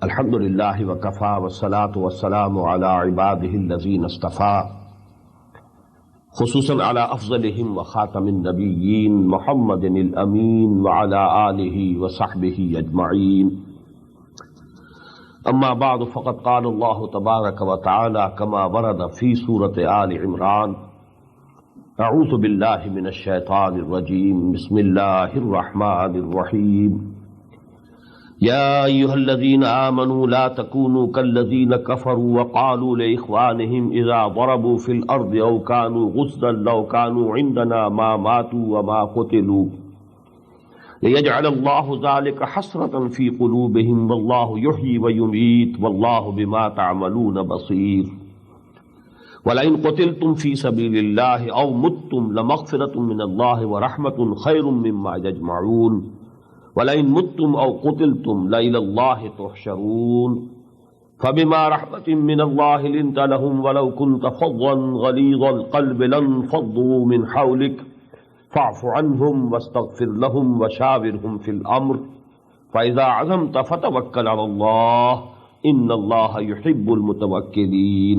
Alhamdulillah wa kafa wa salatu wa salamu ala ibadihi allazina istafa khususan ala afzalihim wa khatamin nabiyyin Muhammadin al-amin wa ala alihi wa sahbihi ajma'in. Amma ba'du, faqad qala Allah tabaraka wa ta'ala kama warada fi Surah Al-Imran. A'udhu billahi minash shaitanir rajim. Bismillahir rahmanir rahim. يا أيها الذين آمنوا لا تكونوا كالذين كفروا وقالوا لإخوانهم إذا ضربوا في الأرض أو كانوا غزا لو كانوا عندنا ما ماتوا وما قتلوا ليجعل الله ذلك حسرة في قلوبهم والله يحيي ويميت والله بما تعملون بصير. ولئن قتلتم في سبيل الله أو متم لمغفرة من الله ورحمة خير مما يجمعون. وَلَئِن مُتُّمْ أَوْ قُتِلْتُمْ لَإِلَى اللَّهِ تُحْشَرُونَ. فَبِمَا رَحْمَةٍ مِّنَ اللَّهِ لِنتَ لَهُمْ وَلَوْ كُنتَ فَظًّا غَلِيظَ الْقَلْبِ لَانفَضُّوا مِنْ حَوْلِكَ فَاعْفُ عَنْهُمْ وَاسْتَغْفِرْ لَهُمْ وَشَاوِرْهُمْ فِي الْأَمْرِ فَإِذَا عَزَمْتَ فَتَوَكَّلْ عَلَى اللَّهِ إِنَّ اللَّهَ يُحِبُّ الْمُتَوَكِّلِينَ.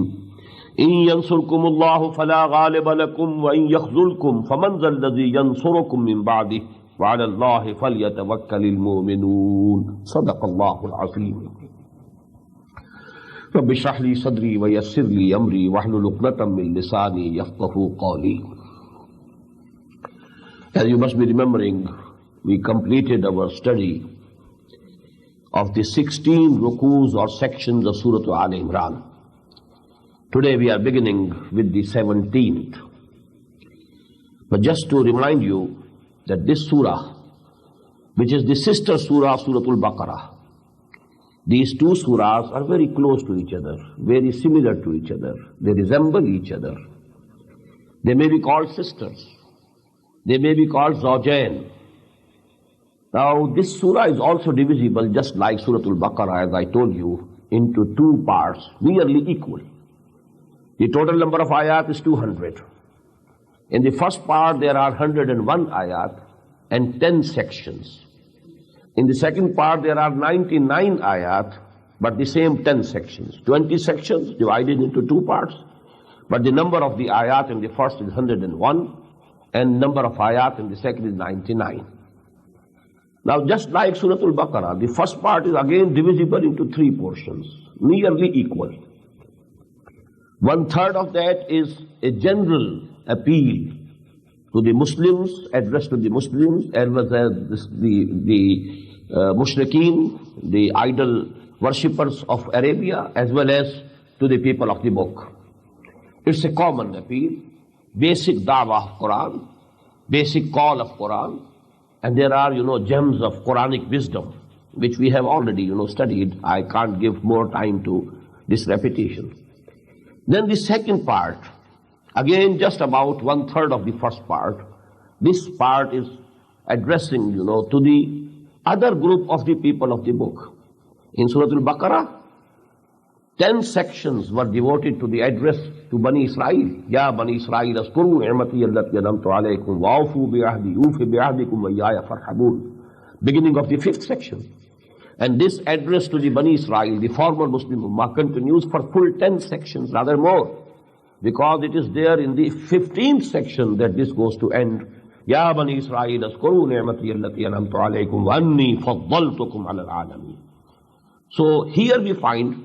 إِن يَنصُرْكُمُ اللَّهُ فَلَا غَالِبَ لَكُمْ وَإِن يَخْذُلْكُمْ فَمَنْ ذَا الَّذِي يَنصُرُكُم مِّن بَعْدِهِ وعلى الله فليتوكل المؤمنون. صدق الله العظيم. رب اشرح لي صدري ويسر لي أمري واحلل عقدة من لساني يفقهوا قولي. As you must be remembering, we completed our study of the 16 rukus or sections of Surah Al-Imran. Today we are beginning with the 17th. But just to remind you that this surah, which is the sister surah, Surah Al-Baqarah, these two surahs are very close to each other, very similar to each other. They resemble each other. They may be called sisters. They may be called Zawjain. Now this surah is also divisible, just like Surah Al-Baqarah, as I told you, into two parts, nearly equal. The total number of ayat is 200. In the first part there are 101 ayat and 10 sections. In the second part there are 99 ayat but the same 10 sections. 20 sections divided into two parts, but the number of the ayat in the first is 101 and number of ayat in the second is 99. Now just like Surah Al-Baqarah, the first part is again divisible into three portions, nearly equal. 1/3 of that is a general appeal to the Muslims, addressed to the Muslims, as well as the mushrikeen, the idol worshippers of Arabia, as well as to the people of the book. It's a common appeal, basic da'wah of Quran, basic call of Quran, and there are, gems of Quranic wisdom, which we have already, studied. I can't give more time to this repetition. Then the second part, again, just about 1/3 of the first part. This part is addressing, to the other group of the people of the book. In Surah Al-Baqarah, 10 sections were devoted to the address to Bani Israel. Ya Bani Israel, azkuru ni'mati allati an'amtu alaykum wa awfu bi'ahdi ufi bi'ahdikum wa iyaya farhabun. Beginning of the 5th section. And this address to the Bani Israel, the former Muslim Ummah, continues for full 10 sections, rather more. Because it is there in the 15th section that this goes to end. Ya Bani Israel, azkuru ni'mati allati an'amtu alaykum wa anni faddaltukum 'ala al-'alamin. So here we find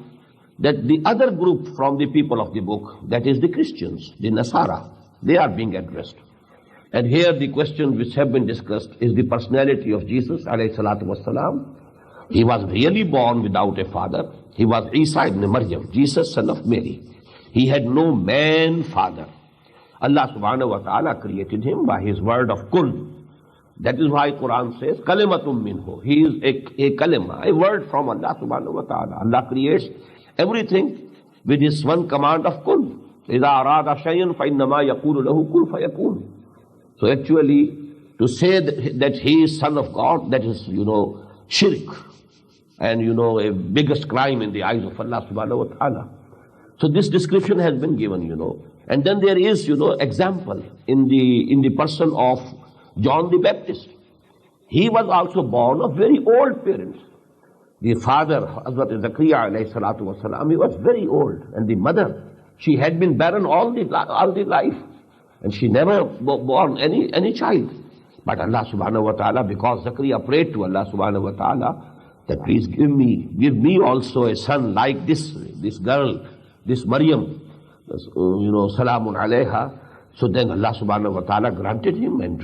that the other group from the people of the book, that is the Christians, the Nasara, they are being addressed. And here the questions which have been discussed is the personality of Jesus alayhi salatu wassalam. He was really born without a father. He was Isa ibn Maryam, Jesus son of Mary. He had no man father. Allah subhanahu wa ta'ala created him by his word of kun. That is why Quran says, Kalimatum minhu. He is a kalima, a word from Allah subhanahu wa ta'ala. Allah creates everything with His one command of kun. إِذَا أَرَادَ شَيْئًا فَإِنَّمَا يَقُولُ لَهُ كُنْ فَيَكُونُ. So actually, to say that He is Son of God, that is, shirk. And, a biggest crime in the eyes of Allah subhanahu wa ta'ala. So this description has been given, And then there is, example in the person of John the Baptist. He was also born of very old parents. The father, Hazrat Zakaria alayhi salatu wasalam, he was very old. And the mother, she had been barren all the life. And she never born any child. But Allah subhanahu wa ta'ala, because Zakaria prayed to Allah subhanahu wa ta'ala, that please give me also a son like this girl, this Maryam, salamun alayha. So then Allah subhanahu wa ta'ala granted him, and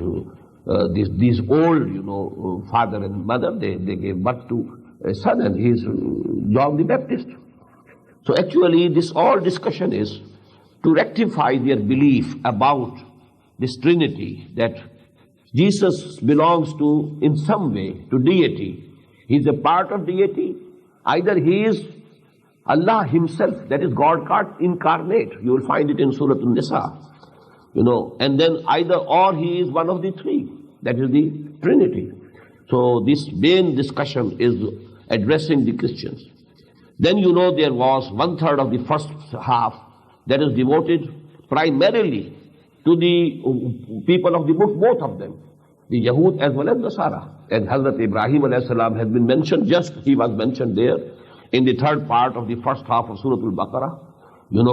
these old, father and mother, they gave birth to a son, and he is John the Baptist. So actually this all discussion is to rectify their belief about this Trinity, that Jesus belongs to, in some way, to deity. He is a part of deity. Either He is Allah Himself, that is God incarnate. You will find it in Surah An-Nisa. And then either or He is one of the three. That is the Trinity. So this main discussion is addressing the Christians. Then there was 1/3 of the first half that is devoted primarily to the people of the book, both of them, the Yahud as well as Nasara. And Hazrat Ibrahim alayhi salam has been mentioned, just he was mentioned there in the third part of the first half of Surah Al-Baqarah.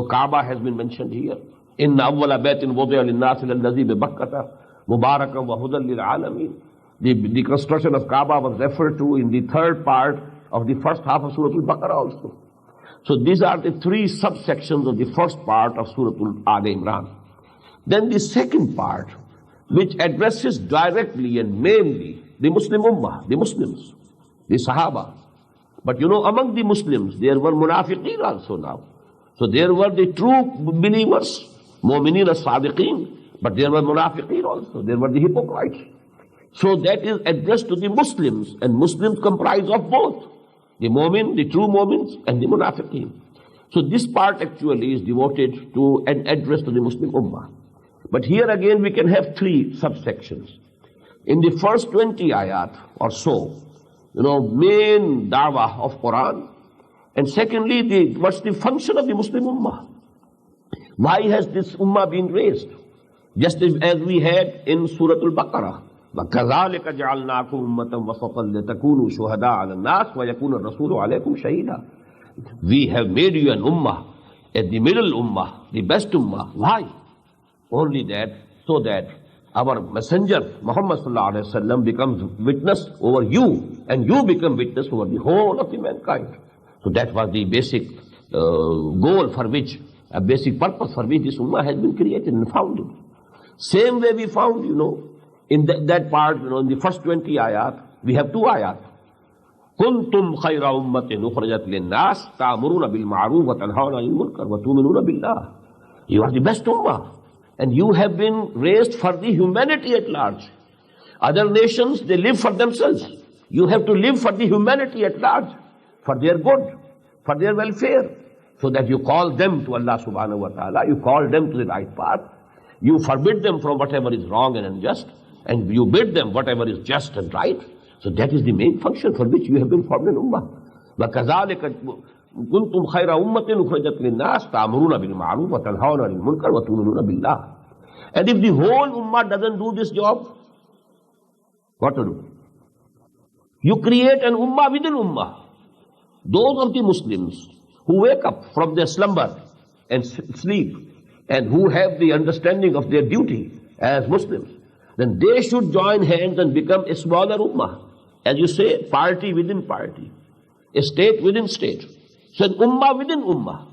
Kaaba has been mentioned here. Inna awwala baytin wudi'a lin-nasi lalladhi bi Bakkata mubarakan wa hudan lil alamin. The construction of Kaaba was referred to in the third part of the first half of Surah Al-Baqarah also. So these are the three subsections of the first part of Surah Al-Imran. Then the second part, which addresses directly and mainly the Muslim Ummah, the Muslims, the Sahaba. But among the Muslims, there were munafiqeen also now. So there were the true believers, mu'mineen as-sadiqeen, but there were munafiqeen also. There were the hypocrites. So that is addressed to the Muslims, and Muslims comprise of both the mu'min, the true mu'mins, and the munafiqeen. So this part actually is devoted to an address to the Muslim Ummah. But here again we can have three subsections. In the first 20 ayat or so, main da'wah of Quran. And secondly, what's the function of the Muslim Ummah? Why has this Ummah been raised? Just as we had in Surah Al-Baqarah. وَكَذَلِكَ جَعَلْنَاكُمْ أُمَّةً وَسَطًا لِتَكُونُوا شُهَدَاءَ عَلَى النَّاسِ وَيَكُونَ الرَّسُولُ عَلَيْكُمْ شَهِيدًا. We have made you an Ummah, at the middle Ummah, the best Ummah. Why? Only that, so that our messenger, Muhammad sallallahu alaihi wasallam, becomes witness over you, and you become witness over the whole of the mankind. So that was the basic goal for which, a basic purpose for which this Ummah has been created and founded. Same way we found, in that part, in the first 20 ayat, we have two ayat. كُنْتُمْ خَيْرَ أُمَّةٍ أُخْرَجَتْ لِلنَّاسِ تَأْمُرُونَ بِالْمَعْرُوفِ وَتَنْهَوْنَ عَنِ الْمُنكَرِ وَتُؤْمِنُونَ بِاللَّهِ. You are the best Ummah. And you have been raised for the humanity at large. Other nations, they live for themselves. You have to live for the humanity at large, for their good, for their welfare, so that you call them to Allah subhanahu wa ta'ala, you call them to the right path, you forbid them from whatever is wrong and unjust, and you bid them whatever is just and right. So that is the main function for which you have been formed in Ummah. وَكَذَلِكَ كنتم خير أمة أخرجت للناس تأمرون بالمعروف وتنهون عن المنكر وتؤمنون بالله. And if the whole Ummah doesn't do this job, what to do? You create an Ummah within Ummah. Those of the Muslims who wake up from their slumber and sleep, and who have the understanding of their duty as Muslims, then they should join hands and become a smaller Ummah. As you say, party within party, a state within state. So an Ummah within Ummah.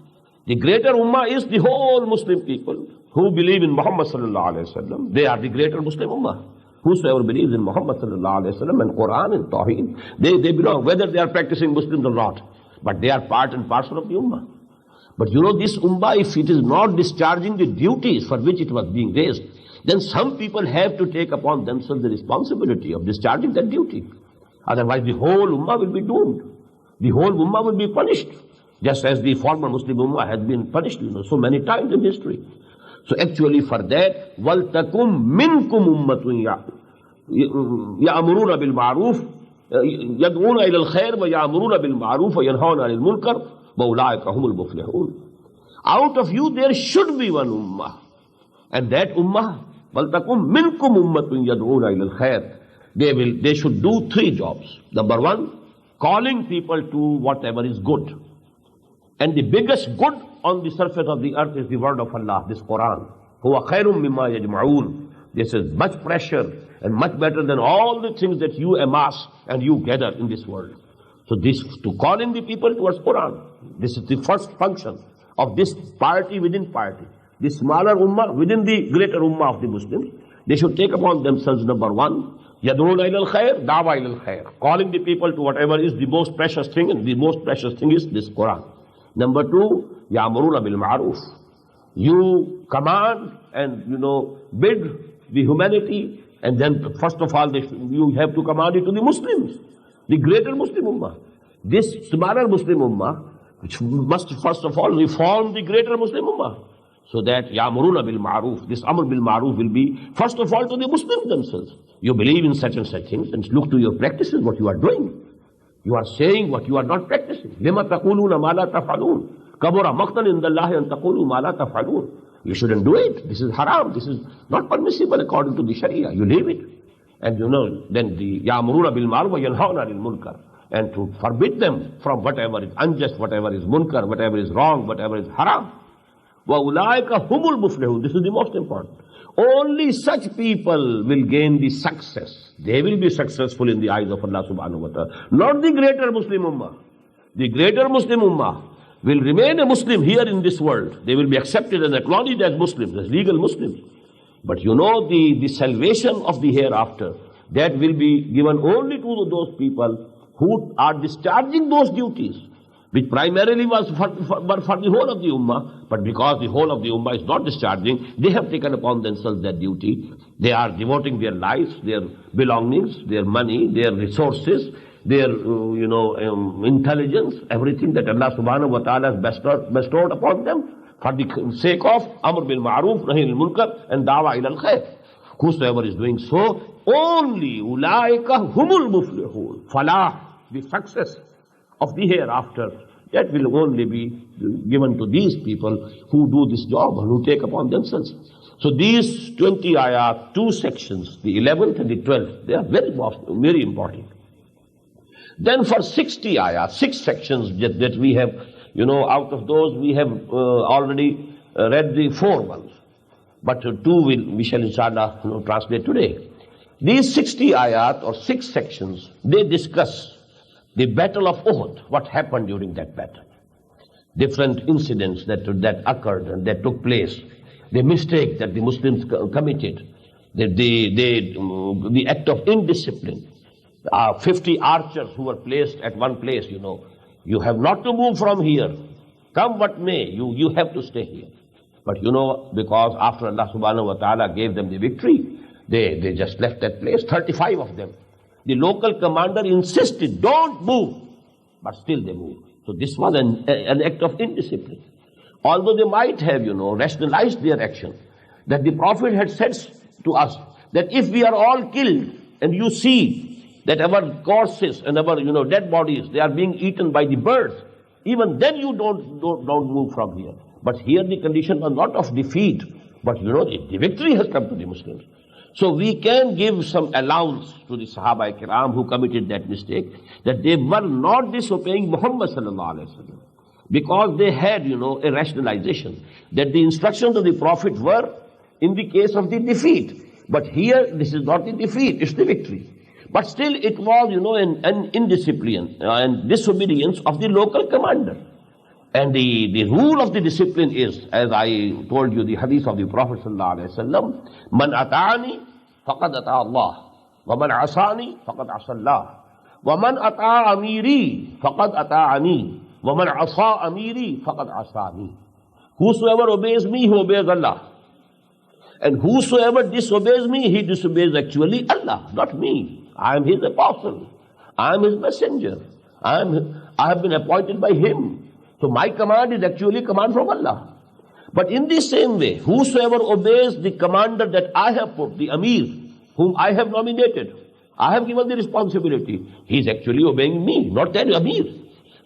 The greater Ummah is the whole Muslim people who believe in Muhammad sallallahu alayhi wa sallam. They are the greater Muslim Ummah. Whosoever believes in Muhammad sallallahu alayhi wa sallam and Quran and Tawheed, they belong, whether they are practicing Muslims or not. But they are part and parcel of the Ummah. But this Ummah, if it is not discharging the duties for which it was being raised, then some people have to take upon themselves the responsibility of discharging that duty. Otherwise, the whole ummah will be doomed. The whole ummah will be punished, just as the former Muslim ummah has been punished, so many times in history. So actually for that, وَلْتَكُمْ مِنْكُمْ أُمَّةٌ يَأْمُرُونَ بِالْمَعْرُوفِ يَدْعُونَ إِلَى الْخَيْرِ وَيَأْمُرُونَ بِالْمَعْرُوفِ وَيَنْهَوْنَ عَنِ الْمُنْكَرِ وَأُولَٰئِكَ هُمُ الْمُفْلِحُونَ. Out of you there should be one ummah. And that ummah, وَلْتَكُمْ مِنْكُمْ أُمَّةٌ يَدْعُونَ إِلَى الْخَيْرِ. They should do three jobs. Number one, calling people to whatever is good. And the biggest good on the surface of the earth is the word of Allah, this Quran. هُوَ خَيْرٌ مِمَّا يَجْمَعُونَ. This is much pressure and much better than all the things that you amass and you gather in this world. So this, to calling the people towards Quran, this is the first function of this party within party. The smaller ummah within the greater ummah of the Muslims, they should take upon themselves, number one, يَدْعُونَ إِلَى الْخَيْرِ دَعْوَى إِلَى الْخَيْرِ. Calling the people to whatever is the most precious thing, and the most precious thing is this Quran. Number two, يَأْمُرُونَ بِالْمَعْرُوفِ. You command and, bid the humanity, and then first of all, you have to command it to the Muslims, the greater Muslim ummah. This smaller Muslim ummah, which must first of all reform the greater Muslim ummah. So that يَأْمُرُونَ بِالْمَعْرُوفِ, this Amr bil Ma'ruf will be first of all to the Muslims themselves. You believe in such and such things, and look to your practices, what you are doing. You are saying what you are not practicing. لِمَ تَقُولُونَ مَا لَا تَفْعَلُونَ كَبُرَ مَقْتًا عِنْدَ اللَّهِ أَن تَقُولُوا مَا لَا تَفْعَلُونَ. You shouldn't do it. This is haram. This is not permissible according to the Sharia. You leave it. And then the يَأْمُرُونَ بِالْمَعْرُوفِ وَيَنْهَوْنَ عَنِ الْمُنْكَرِ. And to forbid them from whatever is unjust, whatever is munkar, whatever is wrong, whatever is haram. وَأُولَٰئِكَ هُمُ الْمُفْلِحُونَ. This is the most important. Only such people will gain the success. They will be successful in the eyes of Allah subhanahu wa ta'ala. Not the greater Muslim ummah. The greater Muslim ummah will remain a Muslim here in this world. They will be accepted and acknowledged as Muslims, as legal Muslims. But the salvation of the hereafter, that will be given only to those people who are discharging those duties, which primarily was for the whole of the ummah, but because the whole of the ummah is not discharging, they have taken upon themselves that duty. They are devoting their lives, their belongings, their money, their resources, their intelligence, everything that Allah subhanahu wa ta'ala has bestowed upon them for the sake of Amr bil Ma'ruf, Nahi al Munkar, and Da'wa ila al Khair. Whosoever is doing so, only ulaika humul muflihun. Falah, the success of the hereafter, that will only be given to these people who do this job and who take upon themselves. So these 20 ayat, 2 sections, the 11th and the 12th, they are very important. Then for 60 ayat, 6 sections that we have, out of those we have already read the 4 ones. But 2 we shall inshallah translate today. These 60 ayat or 6 sections, they discuss the battle of Uhud, what happened during that battle. Different incidents that occurred and that took place. The mistake that the Muslims committed. The act of indiscipline. 50 archers who were placed at one place, You have not to move from here. Come what may, you have to stay here. But because after Allah subhanahu wa ta'ala gave them the victory, they just left that place, 35 of them. The local commander insisted, don't move. But still they moved. So this was an act of indiscipline. Although they might have, rationalized their action. That the Prophet had said to us, that if we are all killed, and you see that our corpses and our, dead bodies, they are being eaten by the birds, even then you don't move from here. But here the condition was not of defeat, but the victory has come to the Muslims. So we can give some allowance to the Sahaba Kiram who committed that mistake, that they were not disobeying Muhammad sallallahu alaihi wasallam, because they had, a rationalization that the instructions of the Prophet were in the case of the defeat. But here, this is not the defeat, it's the victory. But still it was, an indiscipline and disobedience of the local commander. And the rule of the discipline is, as I told you, the hadith of the Prophet sallallahu alaihi wasallam, Man ata'ani faqad ata Allah, wa man asani faqad asa Allah, wa man ata amiri faqad ata'ani, wa man asa amiri faqad asani. Whosoever obeys me, he obeys Allah. And whosoever disobeys me, he disobeys actually Allah, not me. I am his apostle. I am his messenger. I have been appointed by him. So my command is actually command from Allah. But in the same way, whosoever obeys the commander that I have put, the Amir, whom I have nominated, I have given the responsibility, he is actually obeying me, not that Amir.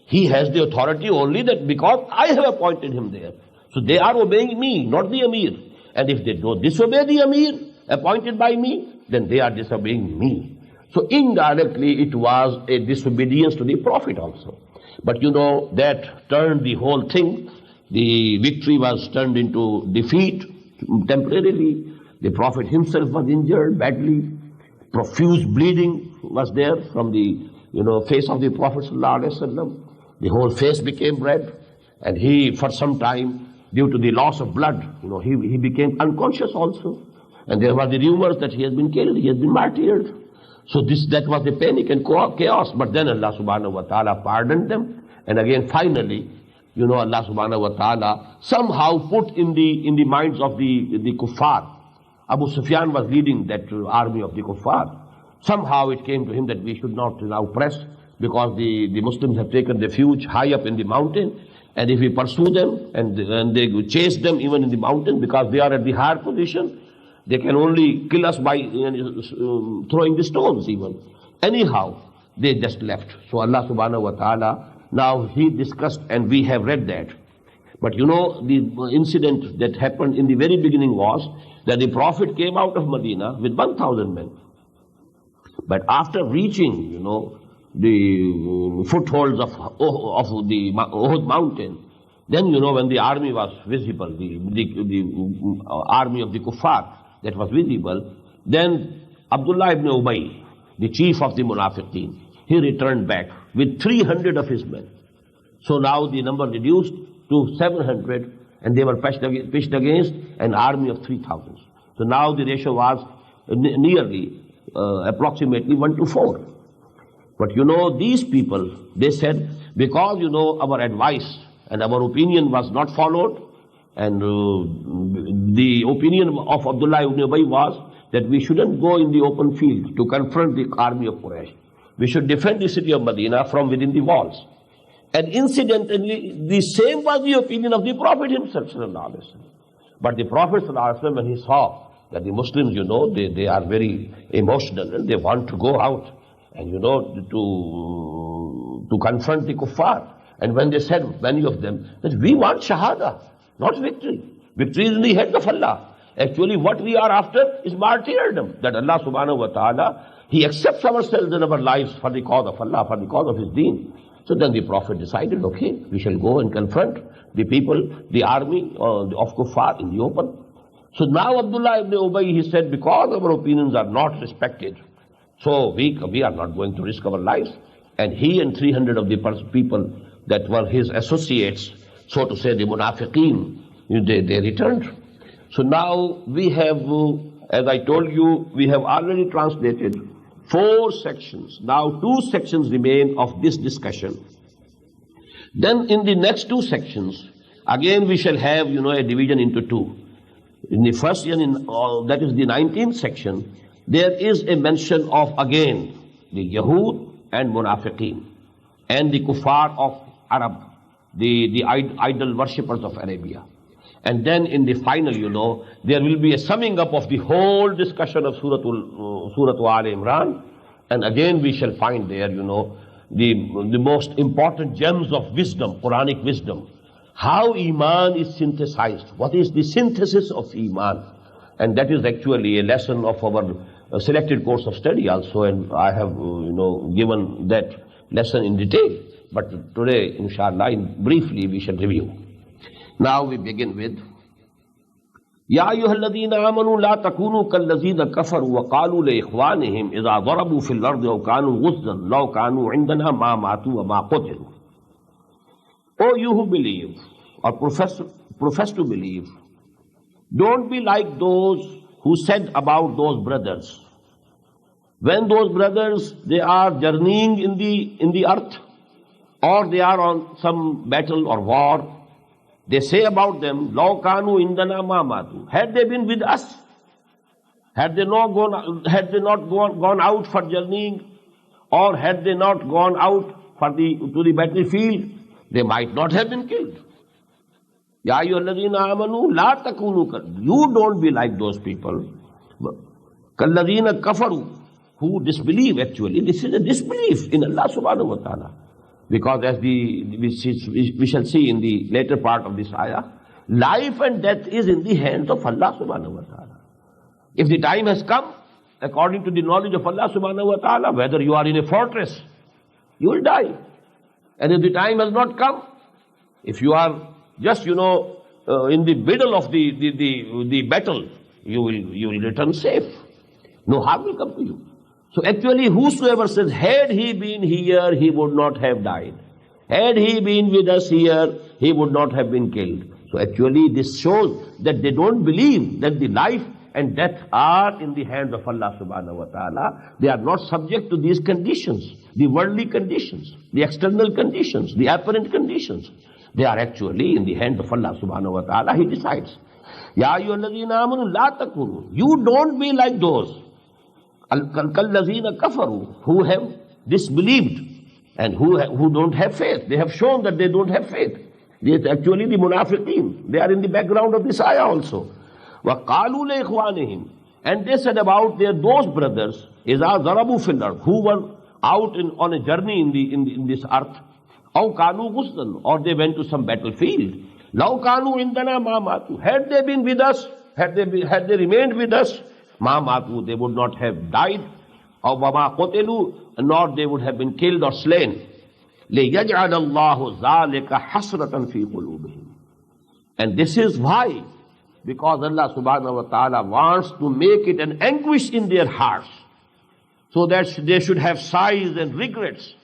He has the authority only that because I have appointed him there. So they are obeying me, not the Amir. And if they don't disobey the Amir appointed by me, then they are disobeying me. So indirectly it was a disobedience to the Prophet also. But you know, that turned the whole thing. The victory was turned into defeat temporarily. The Prophet himself was injured badly. Profuse bleeding was there from the face of the Prophet ﷺ. The whole face became red, and he, for some time, due to the loss of blood, he became unconscious also. And there were the rumors that he has been killed, he has been martyred. So that was the panic and chaos. But then Allah subhanahu wa ta'ala pardoned them. And again, finally, Allah subhanahu wa ta'ala somehow put in the minds of the kuffar. Abu Sufyan was leading that army of the kuffar. Somehow it came to him that we should not now press, because the Muslims have taken refuge high up in the mountain. And if we pursue them and they chase them even in the mountain, because they are at the higher position, they can only kill us by throwing the stones even. Anyhow, they just left. So Allah subhanahu wa ta'ala, now he discussed, and we have read that. But the incident that happened in the very beginning was that the Prophet came out of Medina with 1,000 men. But after reaching, the footholds of the Uhud mountain, then when the army was visible, the army of the kuffar that was visible, then Abdullah ibn Ubay, the chief of the munafiqeen, he returned back with 300 of his men. So now the number reduced to 700, and they were pitched against an army of 3,000. So now the ratio was nearly approximately 1 to 4. But these people, they said, because our advice and our opinion was not followed, and the opinion of Abdullah ibn Ubay was that we shouldn't go in the open field to confront the army of Quraysh. We should defend the city of Medina from within the walls. And incidentally, the same was the opinion of the Prophet himself. But the Prophet, when he saw that the Muslims, they are very emotional and they want to go out and to confront the kuffar. And when they said, many of them, that we want shahada, not victory. Victory is in the hands of Allah. Actually, what we are after is martyrdom. That Allah subhanahu wa ta'ala, He accepts ourselves and our lives for the cause of Allah, for the cause of His deen. So then the Prophet decided, okay, we shall go and confront the people, the army of kuffar in the open. So now Abdullah ibn Ubay, he said, because our opinions are not respected, so we are not going to risk our lives. And he and 300 of the people that were his associates, so to say the munafiqeen, they returned. So now we have, as I told you, we have already translated 4 sections. Now 2 sections remain of this discussion. Then in the next 2 sections, again we shall have, a division into 2. In the first, that is the 19th section, there is a mention of again the Yahud and Munafiqeen and the Kuffar of Arab, the idol worshippers of Arabia. And then in the final, there will be a summing up of the whole discussion of Surah Al-Imran. And again we shall find there, the most important gems of wisdom, Quranic wisdom. How Iman is synthesized. What is the synthesis of Iman? And that is actually a lesson of our selected course of study also. And I have, given that lesson in detail. But today, inshallah, briefly we shall review. Now we begin with Ya ayyuhalladhina amanu la takunu kallazina kafaru wa qalu li ikhwanihim idha darabu fil ardi aw kanu ghuzzan law kanu indana ma matu wa ma qutilu. O you who believe or profess to believe, don't be like those who said about those brothers. When those brothers, they are journeying in the earth, or they are on some battle or war, they say about them, Law kanu indana ma matu. Had they been with us, Had they not gone out for journeying, or had they not gone out to the battlefield, they might not have been killed. Ya ayyuhalladhina amanu la takunu, you don't be like those people. Kalladhina kafaru, who disbelieve actually. This is a disbelief in Allah subhanahu wa ta'ala. Because as we shall see in the later part of this ayah, life and death is in the hands of Allah subhanahu wa ta'ala. If the time has come, according to the knowledge of Allah subhanahu wa ta'ala, whether you are in a fortress, you will die. And if the time has not come, if you are just, in the middle of the battle, you will return safe. No harm will come to you. So actually, whosoever says, had he been here, he would not have died. Had he been with us here, he would not have been killed. So actually, this shows that they don't believe that the life and death are in the hands of Allah subhanahu wa ta'ala. They are not subject to these conditions, the worldly conditions, the external conditions, the apparent conditions. They are actually in the hands of Allah subhanahu wa ta'ala. He decides. Ya ayyuhalladhina amanu la takunu. You don't be like those kalladhina kafaru, who have disbelieved and who don't have faith. They have shown that they don't have faith. It's actually the munafiqeen. They are in the background of this ayah also. وَقَالُوا لِإِخْوَانِهِمْ, and they said about those brothers, إِذَا ضَرَبُوا فِي الْأَرْضِ, who were out on a journey in this earth, أَوْ كَانُوا غُزًّا, or they went to some battlefield, لَوْ كَانُوا عِنْدَنَا مَا مَاتُوا, had they been with us, had they remained with us, مَا مَاتُوا, they would not have died, أَوْ وَمَا قُتِلُوا, nor they would have been killed or slain. لِيَجْعَلَ اللَّهُ ذَلِكَ حَسْرَةً فِي قُلُوبِهِمْ. And this is why, because Allah subhanahu wa ta'ala wants to make it an anguish in their hearts, so that they should have sighs and regrets.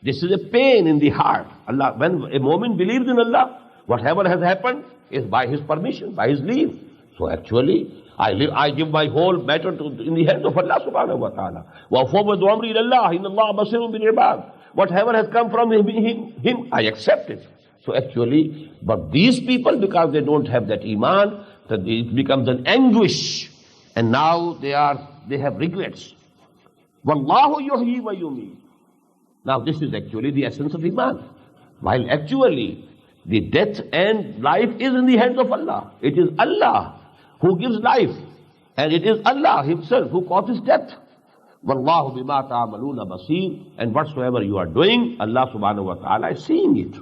This is a pain in the heart. Allah, when a mu'min believes in Allah, whatever has happened is by His permission, by His leave. So actually, I give my whole matter in the hands of Allah subhanahu wa ta'ala. وَأَفَوَّضُ أَمْرِي إِلَى اللَّهِ إِنَّ اللَّهَ بَصِيرٌ بِالْعِبَادِ. Whatever has come from him, I accept it. So actually, but these people, because they don't have that iman, that it becomes an anguish, and now they have regrets. Wallahu yuhyi wa yumeet. Now this is actually the essence of iman. While actually the death and life is in the hands of Allah. It is Allah who gives life, and it is Allah Himself who causes death. Wallahu bima ta'amaluna basir, and whatsoever you are doing, Allah subhanahu wa ta'ala is seeing it.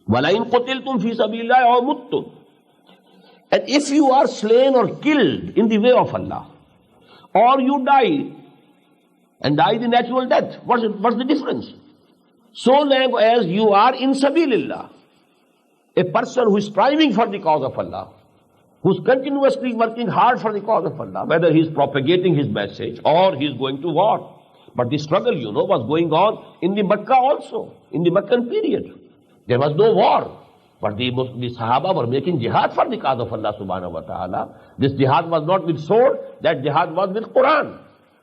وَلَئِن قُتِلْتُمْ فِي سَبِيلِ اللَّهِ أَوْ مُتُّمْ. And if you are slain or killed in the way of Allah, or you die, and die the natural death, what's the difference? So long as you are in sabilillah, a person who is striving for the cause of Allah, who is continuously working hard for the cause of Allah, whether he is propagating his message or he is going to war. But the struggle, was going on in the Makkah also, in the Meccan period. There was no war, but the Sahaba were making jihad for the cause of Allah subhanahu wa ta'ala. This jihad was not with sword, that jihad was with Quran.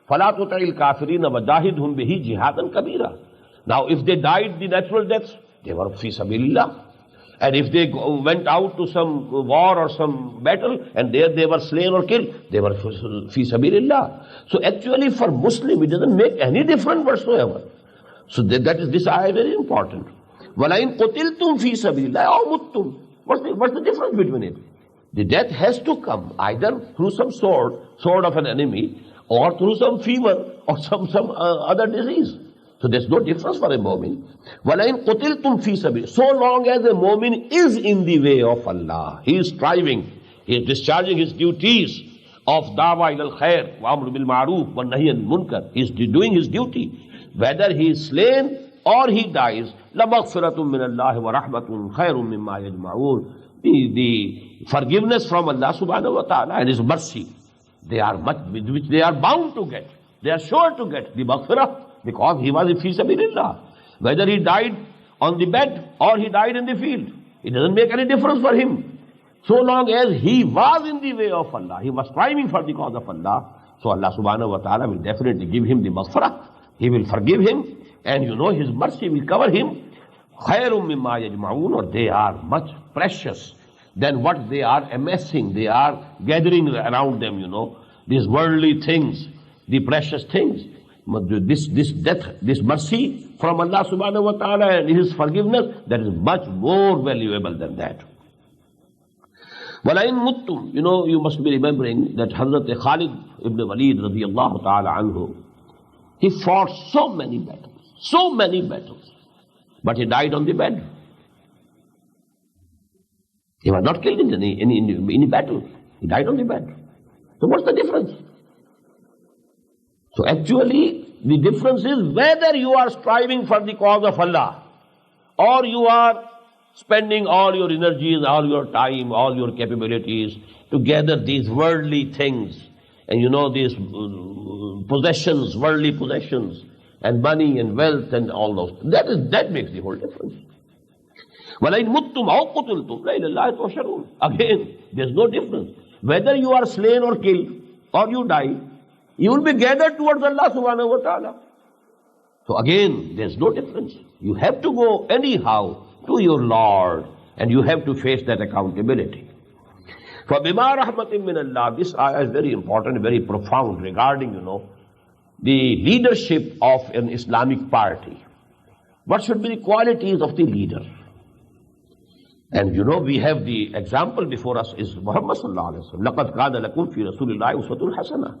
فَلَا تُطِعِ الْكَافِرِينَ وَجَاهِدْهُمْ بِهِ جِهَادًا كَبِيرًا. Now if they died the natural deaths, they were fi sabilillah. And if they went out to some war or some battle, and there they were slain or killed, they were fi sabilillah. So actually for Muslim, it doesn't make any difference whatsoever. So that is, this ayah very important. وَلَئِن قُتِلْتُمْ فِي سَبِيلِ اللَّهِ أَوْ مُتُّمْ. What's the difference between it? The death has to come either through some sword of an enemy, or through some fever, or some other disease. So there's no difference for a mu'min. وَلَئِن قُتِلْتُمْ فِي سَبِيلِ. So long as a mu'min is in the way of Allah, he is striving, he is discharging his duties of da'wah ila al-khair, wa amru bil ma'ruf, wa nahy anil munkar. He is doing his duty. Whether he is slain or he dies, لَمَغْفِرَةٌ مِّنَ اللَّهِ وَرَحْمَةٌ خَيْرٌ مِّمَّا يَجْمَعُونَ. The forgiveness from Allah subhanahu wa ta'ala and His mercy, they are much, with which they are bound to get. They are sure to get the maghfirah, because he was fi sabilillah. Whether he died on the bed or he died in the field, it doesn't make any difference for him. So long as he was in the way of Allah, he was striving for the cause of Allah, so Allah subhanahu wa ta'ala will definitely give him the maghfirah. He will forgive him, and His mercy will cover him. خَيْرٌ مِّمَّا يَجْمَعُونَ. Or they are much precious than what they are amassing, they are gathering around them, these worldly things, the precious things. This death, this mercy from Allah subhanahu wa ta'ala and His forgiveness, that is much more valuable than that. وَلَئِن مُتُّمْ, you must be remembering that Hazrat Khalid ibn Walid radiyallahu ta'ala anhu, he fought so many battles, but he died on the bed. He was not killed in any battle. He died on the bed. So what's the difference? So actually, the difference is whether you are striving for the cause of Allah or you are spending all your energies, all your time, all your capabilities to gather these worldly things and these possessions, worldly possessions and money and wealth and all those. That makes the whole difference. Again, there's no difference. Whether you are slain or killed or you die, you will be gathered towards Allah subhanahu wa ta'ala. So again, there's no difference. You have to go anyhow to your Lord and you have to face that accountability. فَبِمَا رَحْمَةٍ مِّنَ اللَّهِ, this ayah is very important, very profound regarding, the leadership of an Islamic party. What should be the qualities of the leader? And we have the example before us is Muhammad sallallahu alaihi wasallam. لَقَدْ كَانَ لَكُمْ فِي رَسُولِ اللَّهِ أُسْوَةٌ حَسَنَةٌ.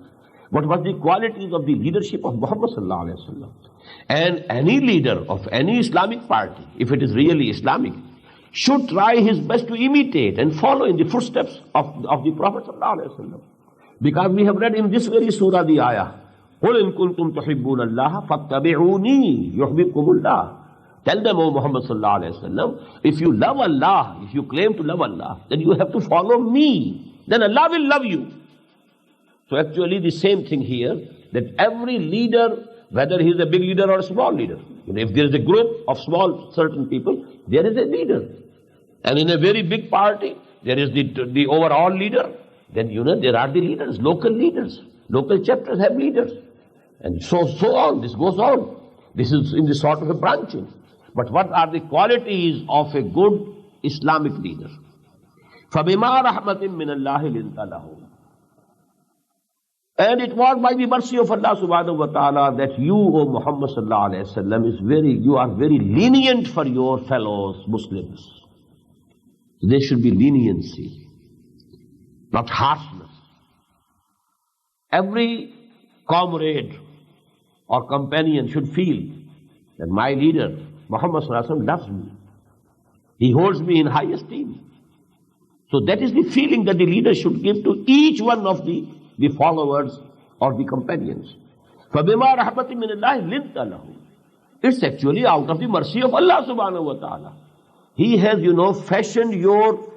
What was the qualities of the leadership of Muhammad sallallahu alaihi wasallam? And any leader of any Islamic party, if it is really Islamic, should try his best to imitate and follow in the footsteps of the Prophet sallallahu alaihi wasallam. Because we have read in this very surah the ayah, قُلْ إِن كُنْتُمْ تُحِبُّونَ اللَّهَ فَاتَّبِعُونِي يُحْبِبْكُمُ اللَّهُ. Tell them, O Muhammad sallallahu alaihi wasallam, if you love Allah, if you claim to love Allah, then you have to follow me. Then Allah will love you. So actually the same thing here, that every leader, whether he is a big leader or a small leader, if there is a group of small certain people, there is a leader. And in a very big party, there is the overall leader. Then there are the leaders, local chapters have leaders. And so on, this goes on. This is in the sort of a branching. But what are the qualities of a good Islamic leader? فَبِمَا رَحْمَةٍ مِّنَ اللَّهِ لِنْتَ لَهُمْ. And it was by the mercy of Allah subhanahu wa ta'ala that you, O Muhammad sallallahu alayhi wa sallam, you are very lenient for your fellows Muslims. There should be leniency, not harshness. Every comrade or companion should feel that my leader, Muhammad sallallahu alayhi wa sallam, loves me. He holds me in high esteem. So that is the feeling that the leader should give to each one of the followers or the companions. فَبِمَا رَحْمَةٍ مِّنَ اللَّهِ لِنْتَ لَهُمْ. It's actually out of the mercy of Allah subhanahu wa ta'ala. He has, fashioned your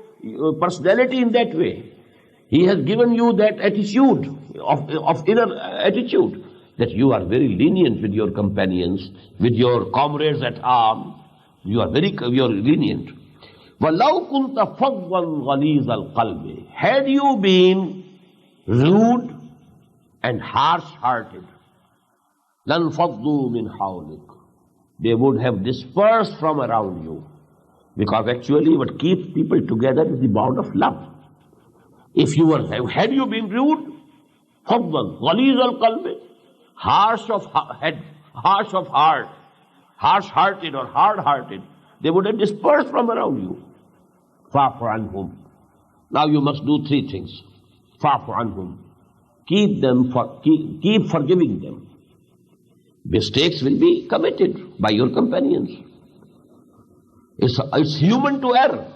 personality in that way. He has given you that attitude, of inner attitude, that you are very lenient with your companions, with your comrades at arms. You are lenient. وَلَوْ كُنْتَ فَضًّا غَلِيظَ الْقَلْبِ. Had you been rude and harsh-hearted, لَنْفَضُّوا مِنْ حَوْلِكَ. They would have dispersed from around you. Because actually what keeps people together is the bond of love. Had you been rude, فَضًّا غَلِيظَ الْقَلْبِ, harsh of head, harsh of heart, harsh-hearted or hard-hearted, they would have dispersed from around you. فَاعْفُ عَنْهُمْ. Now you must do three things. فَاعْفُ عَنْهُمْ. Keep forgiving them. Mistakes will be committed by your companions. It's human to err.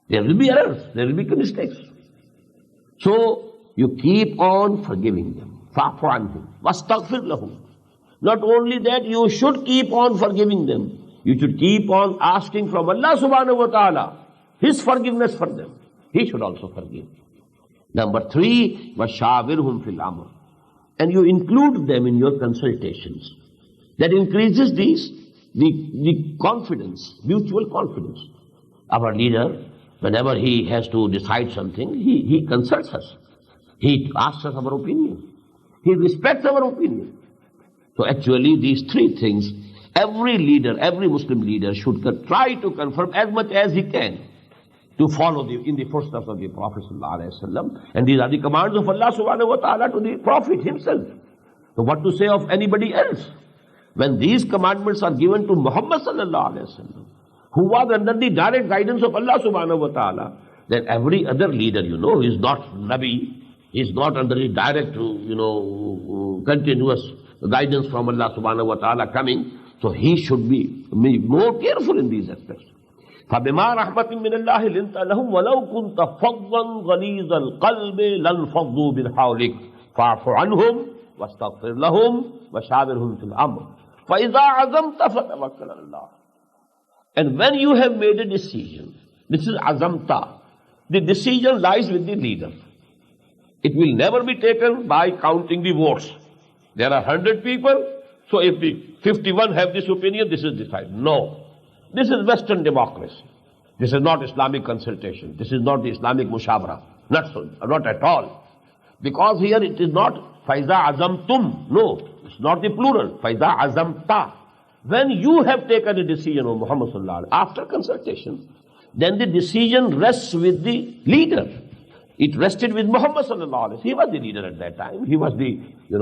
There will be errors, there will be mistakes. So you keep on forgiving them. فَاعْفُ عَنْهُمْ وَاسْتَغْفِرْ لَهُمْ. Not only that, you should keep on forgiving them. You should keep on asking from Allah subhanahu wa ta'ala His forgiveness for them. He should also forgive. Number 3, وَشَاوِرْهُمْ فِي الْأَمْرِ. And you include them in your consultations. That increases the confidence, mutual confidence. Our leader, whenever he has to decide something, he consults us. He asks us our opinion. He respects our opinion. So actually these 3 things, every leader, every Muslim leader should try to confirm as much as he can. to follow in the footsteps of the Prophet ﷺ. And these are the commands of Allah subhanahu wa ta'ala to the Prophet himself. So what to say of anybody else? When these commandments are given to Muhammad sallallahu alaihi wasallam, who was under the direct guidance of Allah subhanahu wa ta'ala, then every other leader, is not Nabi, is not under the direct, continuous guidance from Allah subhanahu wa ta'ala coming. So he should be more careful in these aspects. فَبِمَا رَحْمَةٍ مِّنَ اللَّهِ لِنْتَ لَهُمْ وَلَوْ كُنْتَ فَظًّا غَلِيظَ الْقَلْبِ لَانْفَضُّوا مِنْ حَوْلِكَ فَاعْفُ عَنْهُمْ وَاسْتَغْفِرْ لَهُمْ وَشَاوِرْهُمْ فِي الْأَمْرِ فَإِذَا عَزَمْتَ فَتَوَكَّلْ عَلَى اللَّهِ. And when you have made a decision, this is azamta, the decision lies with the leader. It will never be taken by counting the votes. There are 100 people, so if the 51 have this opinion, this is decided. No. This is Western democracy. This is not Islamic consultation. This is not the Islamic mushawara. Not at all. Because here it is not faiza azamtum. No, it's not the plural. Faiza azamta. When you have taken a decision of Muhammad sallallahu alaihi wasallam, after consultation, then the decision rests with the leader. It rested with Muhammad sallallahu alaihi wasallam. He was the leader at that time. He was the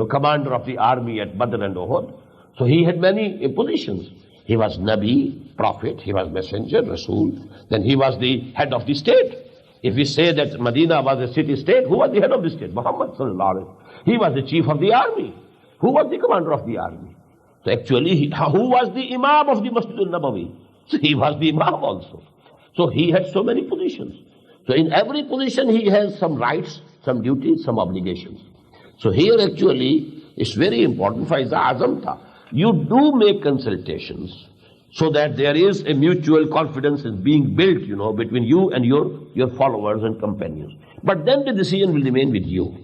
commander of the army at Badr and Uhud. So he had many positions. He was Nabi, Prophet, he was Messenger, Rasul. Then he was the head of the state. If we say that Medina was a city-state, who was the head of the state? Muhammad sallallahu alaihi wasallam. He was the chief of the army. Who was the commander of the army? So actually, who was the Imam of the Masjid al-Nabawi? So he was the Imam also. So he had so many positions. So in every position he has some rights, some duties, some obligations. So here actually it's very important, Faiza Azamta. You do make consultations so that there is a mutual confidence is being built, between you and your followers and companions. But then the decision will remain with you.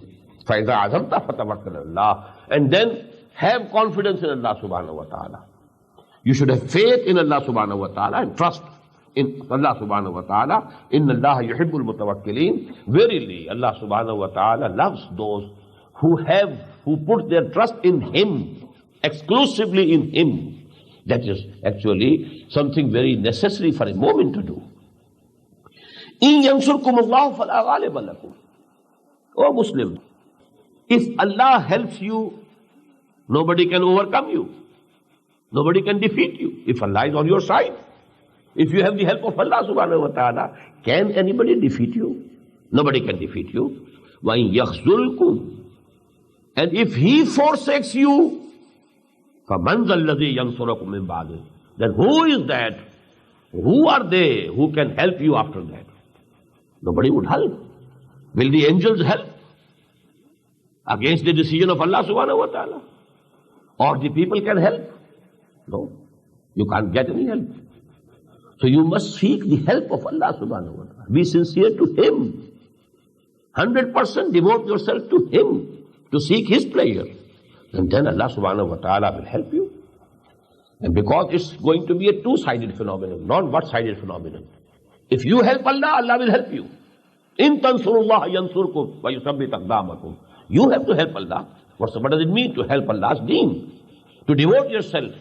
Faiza Azamta fatawakkal Allah. And then have confidence in Allah subhanahu wa ta'ala. You should have faith in Allah subhanahu wa ta'ala and trust in Allah subhanahu wa ta'ala. Inna Allah yuhibbul mutawakkileen. Verily, Allah subhanahu wa ta'ala loves those who put their trust in Him, exclusively in Him. That is actually something very necessary for a moment to do. In yansurkum Allah fala ghaliba lakum. O Muslim, if Allah helps you, nobody can overcome you. Nobody can defeat you. If Allah is on your side, if you have the help of Allah subhanahu wa ta'ala, can anybody defeat you? Nobody can defeat you. وَإِن يَخْذُلْكُمْ. And if He forsakes you, فَمَنْ ذَا الَّذِي يَنْصُرَكُمْ مِنْ بَعْدِهِ. Then who is that? Who are they who can help you after that? Nobody would help. Will the angels help against the decision of Allah subhanahu wa ta'ala? Or the people can help? No. You can't get any help. So you must seek the help of Allah subhanahu wa ta'ala. Be sincere to Him. 100% devote yourself to Him, to seek His pleasure. And then Allah subhanahu wa ta'ala will help you. And because it's going to be a two-sided phenomenon, not one-sided phenomenon. If you help Allah, Allah will help you. In tansurullah yansurkum wa yusabbit aqdamakum. You have to help Allah. What does it mean to help Allah's deen? To devote yourself,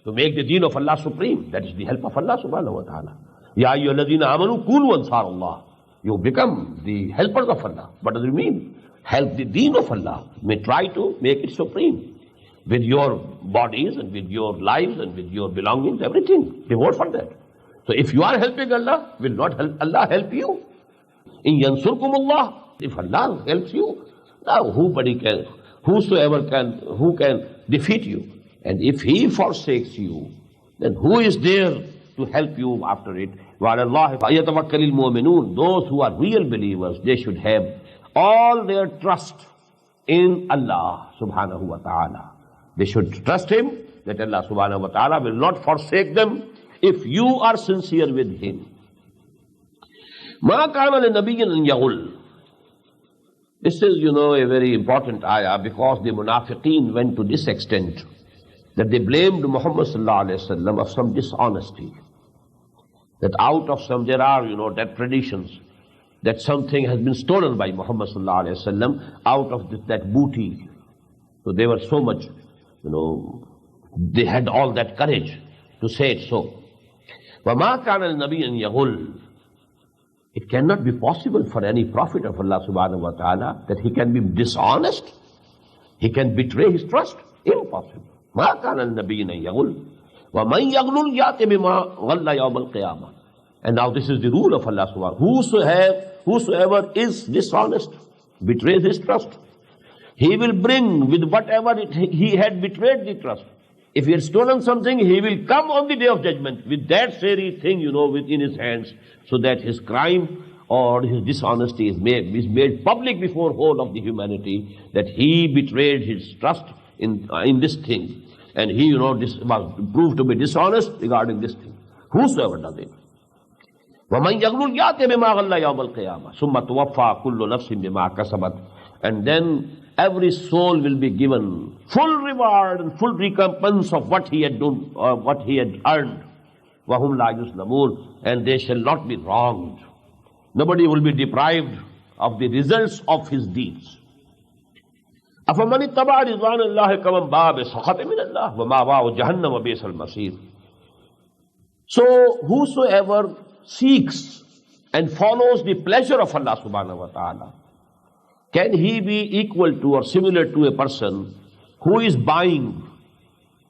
to make the deen of Allah supreme. That is the help of Allah subhanahu wa ta'ala. Ya ayyuhalladhina amanu kunu ansarullah. You become the helpers of Allah. What does it mean? Help the deen of Allah. May try to make it supreme. With your bodies and with your lives and with your belongings, everything. Devote for that. So if you are helping Allah, will not Allah help you? In yansurkumullah, if Allah helps you, now who can defeat you? And if He forsakes you, then who is there to help you after it? وَعَلَى اللَّهِ فَيَتَوَكَّلِ الْمُؤْمِنُونَ. Those who are real believers, they should have all their trust in Allah subhanahu wa ta'ala. They should trust Him that Allah subhanahu wa ta'ala will not forsake them if you are sincere with Him. مَا كَانَ لِنَبِيٍّ أَن يَغُلَّ. This is, a very important ayah, because the munafiqeen went to this extent that they blamed Muhammad sallallahu alaihi wasallam of some dishonesty. That out of some, there are, that traditions, that something has been stolen by Muhammad sallallahu alaihi wasallam out of that booty. So they were so much, they had all that courage to say it so. وَمَا كَانَ النَّبِيٍّ أَن يَغُلَّ. It cannot be possible for any prophet of Allah subhanahu wa ta'ala that he can be dishonest. He can betray his trust. Impossible. مَا كَانَ النَّبِيِّ أَن يَغُلَّ وَمَن يَغْلُلْ يَأْتِ بِمَا غَلَّ يَوْمَ الْقِيَامَةِ. And now this is the rule of Allah subhanahu wa ta'ala. Whosoever is dishonest, betrays his trust, he will bring with whatever he had betrayed the trust. If he had stolen something, he will come on the day of judgment with that very thing, within his hands, so that his crime or his dishonesty is made public before whole of the humanity, that he betrayed his trust in this thing. And he, this was proved to be dishonest regarding this thing. Whosoever does it. وَمَنْ يَغْلُلْ يَأْتِ بِمَا غَلَّ يَوْمَ الْقِيَامَةِ ثُمَّ تُوَفَّى كُلُّ نَفْسٍ بِمَا كَسَبَتْ. And then every soul will be given full reward and full recompense of what he had done or what he had earned. وَهُمْ لَا يُظْلَمُونَ. And they shall not be wronged. Nobody will be deprived of the results of his deeds. أَفَمَنِ اتَّبَعَ رِضْوَانَ اللَّهِ كَمَنْ بَاءَ بِسَخَطٍ مِنَ اللَّهِ وَمَأْوَاهُ جَهَنَّمُ وَبِئْسَ الْمَصِيرُ. So whosoever seeks and follows the pleasure of Allah subhanahu wa ta'ala, can he be equal to or similar to a person who is buying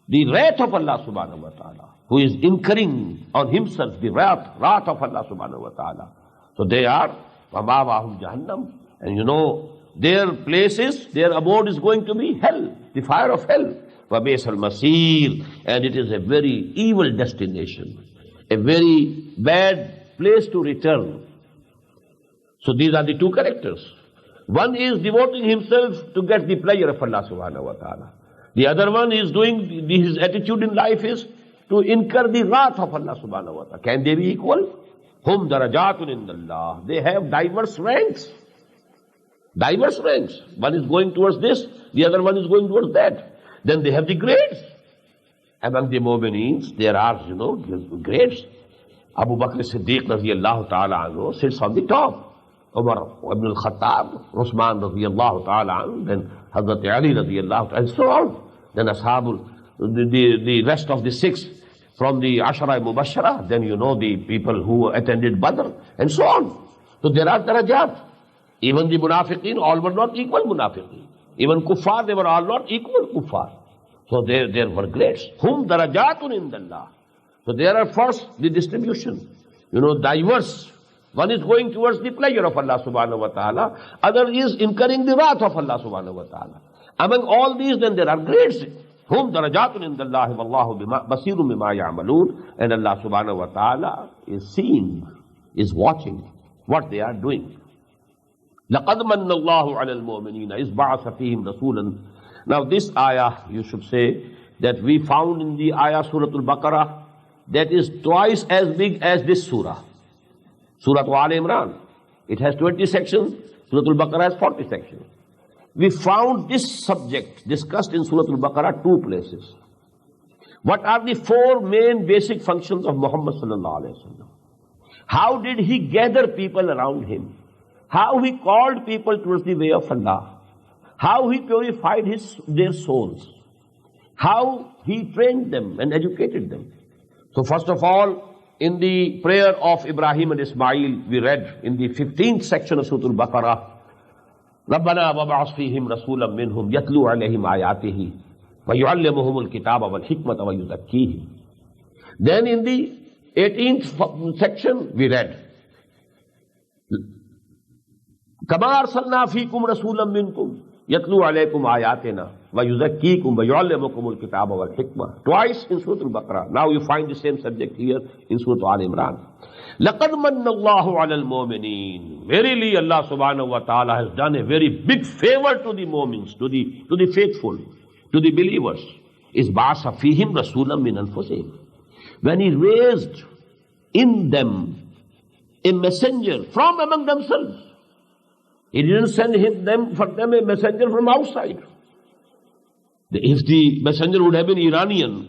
the wrath of Allah subhanahu wa ta'ala, who is incurring on himself the wrath of Allah subhanahu wa ta'ala? So they are وَمَأْوَاهُمْ جَهَنَّمُ. And their places, their abode is going to be hell, the fire of hell. وَبِئْسَ الْمَصِيرُ. And it is a very evil destination, a very bad place to return. So these are the two characters. One is devoting himself to get the pleasure of Allah subhanahu wa ta'ala. The other one is his attitude in life is to incur the wrath of Allah subhanahu wa ta'ala. Can they be equal? Hum darajatun indallah. They have diverse ranks. Diverse ranks. One is going towards this, the other one is going towards that. Then they have the grades. Among the mu'mineen, there are, grades. Abu Bakr Siddiq radiyallahu ta'ala anhu sits on the top. Umar ibn al-Khattab, Usman radiyallahu ta'ala anhu, then Hazrat Ali radiyallahu ta'ala, and so on. Then Ashabul, the rest of the six from the Ashara Mubashara, then the people who attended Badr, and so on. So there are darajat. Even the munafiqeen, all were not equal munafiqeen. Even kuffar, they were all not equal kuffar. So there were grades. Hum darajatun indallah. So there are first the distribution, diverse. One is going towards the pleasure of Allah subhanahu wa ta'ala. Other is incurring the wrath of Allah subhanahu wa ta'ala. Among all these, then there are grades. Hum darajatun indallahi wallahu basirun bima ya'malun. And Allah subhanahu wa ta'ala is seeing, is watching what they are doing. لَقَدْ مَنَّ اللَّهُ عَلَى الْمُؤْمِنِينَ إِذْ بَعَثَ فِيهِمْ رَسُولًا. Now this ayah, you should say, that we found in the ayah Surah Al-Baqarah, that is twice as big as this surah. Surah Al-Imran. It has 20 sections. Surah Al-Baqarah has 40 sections. We found this subject discussed in Surah Al-Baqarah 2 places. What are the 4 main basic functions of Muhammad sallallahu alaihi wasallam? How did he gather people around him? How he called people towards the way of Allah. How he purified their souls. How he trained them and educated them. So first of all, in the prayer of Ibrahim and Ismail, we read in the 15th section of Surah Al-Baqarah, رَبَّنَا وَبَعَثْ فِيهِمْ رَسُولًا مِّنْهُمْ يَتْلُو عَلَيْهِمْ آيَاتِهِ وَيُعَلِّمُهُمُ الْكِتَابَ وَالْحِكْمَةَ وَيُزَكِّيهِمْ. Then in the 18th section, we read, كَمَا أَرْسَلْنَا فِيكُمْ رَسُولًا مِّنْكُمْ يَتْلُو عَلَيْكُمْ آيَاتِنَا وَيُزَكِّيكُمْ وَيُعَلِّمُكُمُ الْكِتَابَ وَالْحِكْمَةَ. Twice in Surah Al-Baqarah. Now you find the same subject here in Surah Al-Imran. لَقَدْ مَنَّ اللَّهُ عَلَى الْمُؤْمِنِينَ. Verily Allah subhanahu wa ta'ala has done a very big favor to the mu'mins, to the faithful, to the believers. Is ba'asa fihim rasulam min anfusihim. When he raised in them a messenger from among themselves. He didn't send for them a messenger from outside. If the messenger would have been Iranian,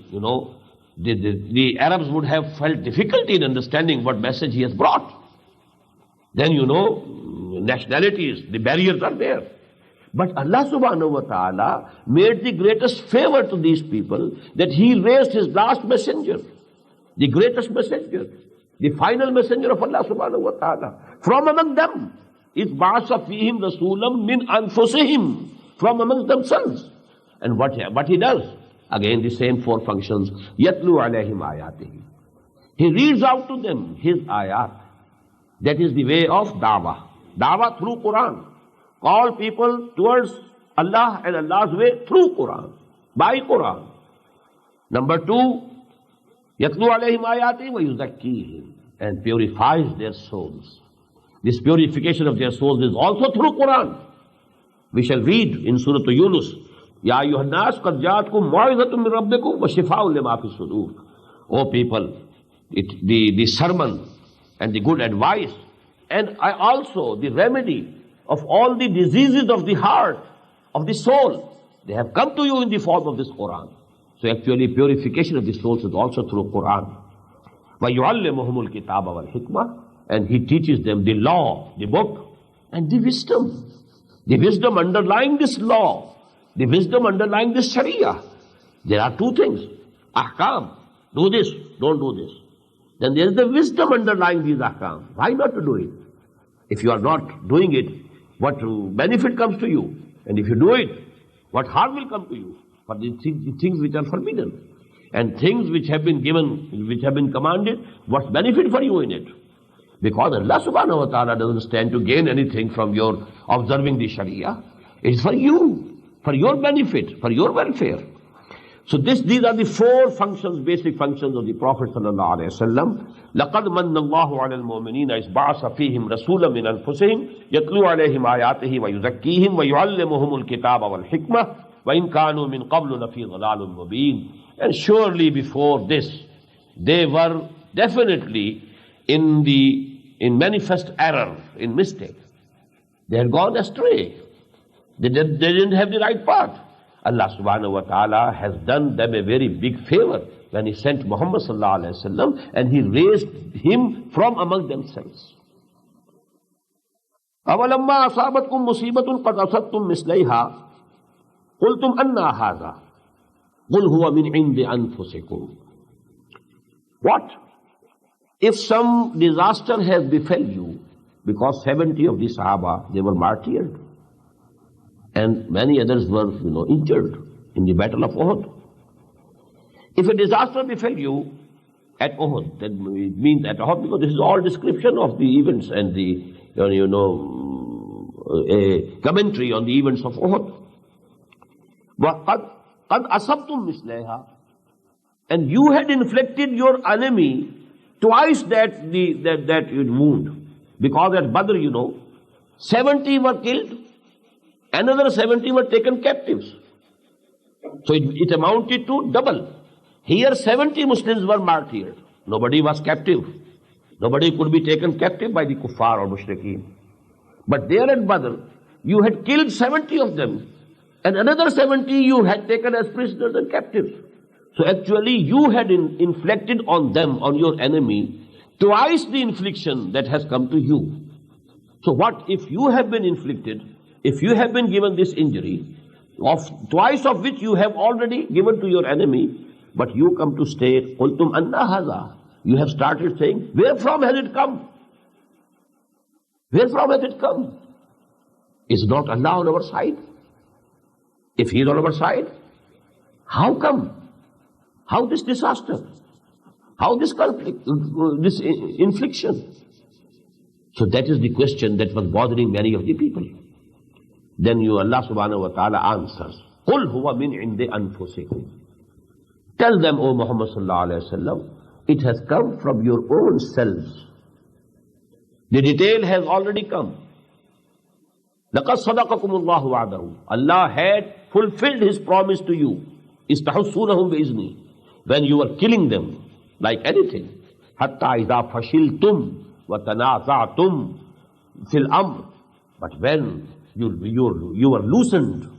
the Arabs would have felt difficulty in understanding what message he has brought. Then, nationalities, the barriers are there. But Allah subhanahu wa ta'ala made the greatest favor to these people that he raised his last messenger, the greatest messenger, the final messenger of Allah subhanahu wa ta'ala. From among them is ba'asa fihim rasulam min anfusihim, from among themselves. And what he does? Again the same four functions. Yatlu alayhim ayatihi. He reads out to them his ayat. That is the way of da'wah. Da'wah through Quran. Call people towards Allah and Allah's way through Quran, by Quran. Number two, yatlu alayhim ayati wa yuzakkihim, and purifies their souls. This purification of their souls is also through Quran. We shall read in Surah Yunus, Ya ayyuhan nas qad ja'atkum mau'izatun min rabbikum wa shifaa'un lima fis sudur. O people, the sermon and the good advice, and also the remedy of all the diseases of the heart, of the soul, they have come to you in the form of this Quran. So actually purification of the souls is also through Quran. وَيُعَلِّمُهُمُ الْكِتَابَ وَالْحِكْمَةِ, and he teaches them the law, the book, and the wisdom. The wisdom underlying this law, the wisdom underlying this Sharia. There are two things. Ahkam, do this, don't do this. Then there is the wisdom underlying these ahkam. Why not to do it? If you are not doing it, what benefit comes to you? And if you do it, what harm will come to you? For the things which are forbidden. And things which have been given, which have been commanded, what's benefit for you in it? Because Allah subhanahu wa ta'ala doesn't stand to gain anything from your observing the Sharia. It's for you, for your benefit, for your welfare. So these are the four functions, basic functions of the Prophet sallallahu alaihi wasallam. لَقَدْ مَنَّ اللَّهُ عَلَى الْمُؤْمِنِينَ إِذْ بَعَثَ فِيهِمْ رَسُولًا مِنْ أَنفُسِهِمْ يَتْلُو عَلَيْهِمْ آيَاتِهِ وَيُزَكِّيهِمْ وَيُعَلِّمُهُمُ الْكِتَابَ وَالْحِكْمَةَ وَإِنْ كَانُوا مِنْ قَبْلُ لَفِي ضَلَالٍ مُبِينٍ. And surely before this, they were definitely in manifest error, in mistake. They had gone astray. They didn't have the right path. Allah subhanahu wa ta'ala has done them a very big favor when he sent Muhammad sallallahu alayhi wa sallam and he raised him from among themselves. أَوَلَمَّا أَصَابَتْكُمْ مُصِيبَةٌ قَدْ أَصَبْتُمْ مِثْلَيْهَا قُلْتُمْ أَنَّا هَذَا قُلْ هُوَ مِنْ عِنْدِ أَنفُسِكُمْ. What if some disaster has befell you? Because 70 of the Sahaba, they were martyred. And many others were, injured in the battle of Uhud. If a disaster befell you at Uhud, that means at Uhud, because this is all description of the events and the, a commentary on the events of Uhud. وَقَدْ أَصَبْتُمْ مِثْلَيْهَا, and you had inflicted your enemy twice that wound. Because at Badr, 70 were killed, another 70 were taken captives. So it amounted to double. Here 70 Muslims were martyred. Nobody was captive. Nobody could be taken captive by the kuffar or mushrikeen. But there at Badr, you had killed 70 of them, and another 70 you had taken as prisoners and captives. So actually you had inflicted on them, on your enemy, twice the infliction that has come to you. So what if you have been inflicted, if you have been given this injury, twice of which you have already given to your enemy, but you come to state, قُلْتُمْ أَنَّا هَذَا, you have started saying, where from has it come? Where from has it come? Is not Allah on our side? If He is on our side, how come? How this disaster? How this conflict, this infliction? So that is the question that was bothering many of the people. Then Allah subhanahu wa ta'ala answers, قُلْ هُوَ مِنْ عِنْدِ أَنفُسِكُمْ. Tell them, O Muhammad sallallahu alayhi wa sallam, it has come from your own selves. The detail has already come. لَقَدْ صَدَقَكُمُ اللَّهُ وَعْدَهُ. Allah had fulfilled His promise to you. إِسْتَحُسُّونَهُمْ بِإِذْنِهِ. When you were killing them, like anything. حَتَّى إِذَا فَشِلْتُمْ وَتَنَازَعْتُمْ فِي الْأَمْرِ. But when you were loosened,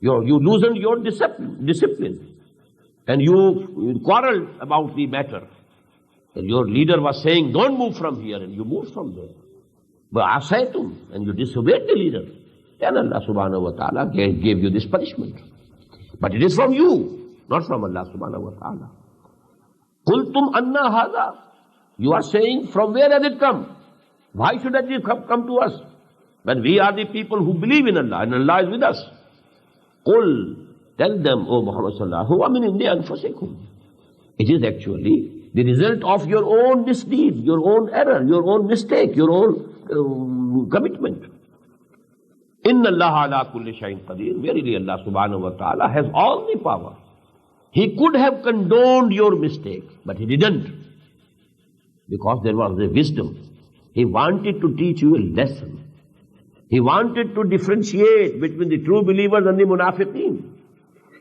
you loosened your discipline, and you quarreled about the matter, and your leader was saying, don't move from here, and you moved from there. But asaytum, and you disobeyed the leader, then Allah subhanahu wa ta'ala gave you this punishment. But it is from you, not from Allah subhanahu wa ta'ala. قُلْتُمْ أَنَّا هَذَا. You are saying, from where has it come? Why should it come to us? When we are the people who believe in Allah, and Allah is with us. Qul, tell them, O Muhammad sallallahu huwa min indi anfusikum. It is actually the result of your own misdeed, your own error, your own mistake, your own commitment. Inna Allah ala kulli shay'in qadir. Verily Allah subhanahu wa ta'ala has all the power. He could have condoned your mistake, but He didn't. Because there was a wisdom. He wanted to teach you a lesson. He wanted to differentiate between the true believers and the munafiqeen.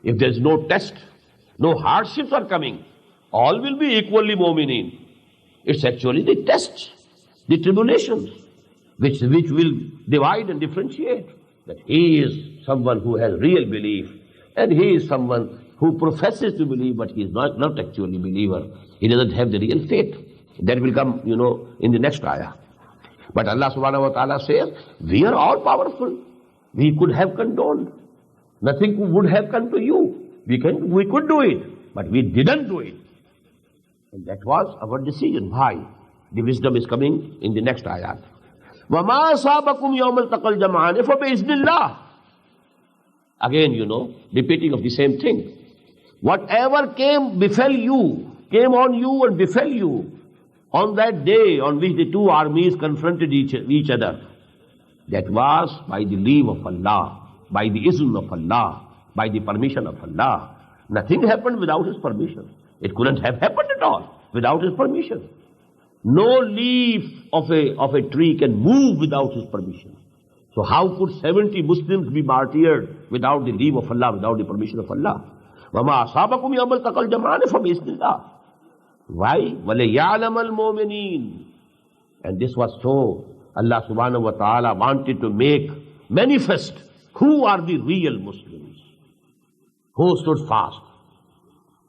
If there is no test, no hardships are coming, all will be equally mu'mineen. It's actually the tests, the tribulations, which will divide and differentiate. That he is someone who has real belief, and he is someone who professes to believe, but he is not actually a believer. He doesn't have the real faith. That will come, in the next ayah. But Allah subhanahu wa ta'ala says, we are all powerful. We could have condoned. Nothing would have come to you. We could do it, but we didn't do it. And that was our decision. Why? The wisdom is coming in the next ayat. وَمَا أَصَابَكُمْ يَوْمَ الْتَقَى الْجَمْعَانِ فَبِإِذْنِ اللَّهِ. Again, repeating of the same thing. Whatever befell you, came on you and befell you, on that day on which the two armies confronted each other, that was by the leave of Allah, by the izn of Allah, by the permission of Allah. Nothing happened without His permission. It couldn't have happened at all without His permission. No leaf of a tree can move without His permission. So how could 70 Muslims be martyred without the leave of Allah, without the permission of Allah? وَمَا أَصَابَكُمْ يَوْمَ الْتَقَى الْجَمْعَانِ فَبِإِذْنِ اللَّهِ. Why? وَلَيَعْلَمَ الْمُؤْمِنِينَ. And this was so. Allah subhanahu wa ta'ala wanted to make manifest who are the real Muslims, who stood fast,